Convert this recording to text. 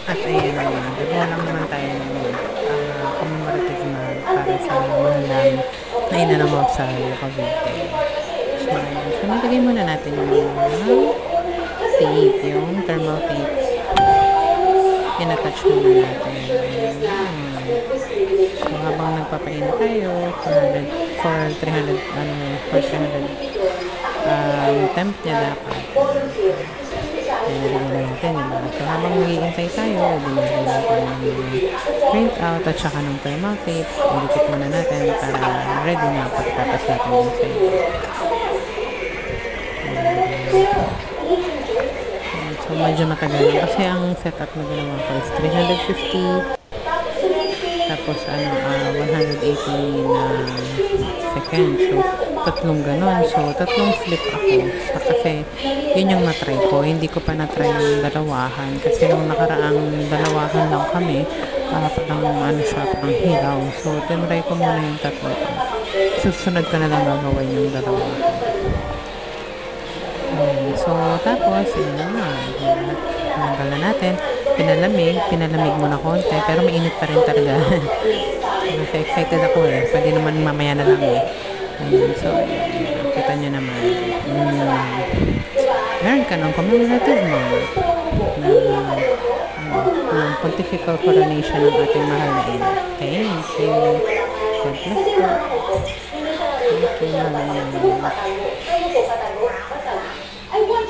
At ayan naman, gagawa lang naman tayo ng commemorative na para sa mahal namin na ina ng Mapsalo, Cavite. So, ayan. So, nilagay muna natin yung tape, yung thermal tape. Inattach muna natin. So, habang nagpapainit tayo, for 300 temp niya dapat. Nilagyan na natin, diba? So, habang mag-iintay tayo, dinilagyan natin yung print out at saka ng thermal tape. Idikit muna natin para ready na pagtatas natin yung sa iyo. So, medyo matagal lang kasi ang setup na ginawa ko is 350 tapos 180 na seconds. So, tatlong ganon. So, tatlong flip ako. Kasi, yun yung natry ko. Hindi ko pa natry yung dalawahan. Kasi nung nakaraang dalawahan lang kami, parang siya, parang hilaw. So, tinry ko muna yung tatlo. Susunod ko na lang gagawin yung dalawahan. So, tapos, yun naman. Tinanggal na natin. Pinalamig muna konti. Pero mainit pa rin talaga. Kasi excited ako eh. Pwede naman mamaya na lang eh. Ayan, so, kita nyo naman. Meron ka ng commemorative mo na pontifical coronation ng ating mahal na ina. Thank you. God bless you. Thank you, mahal na ina.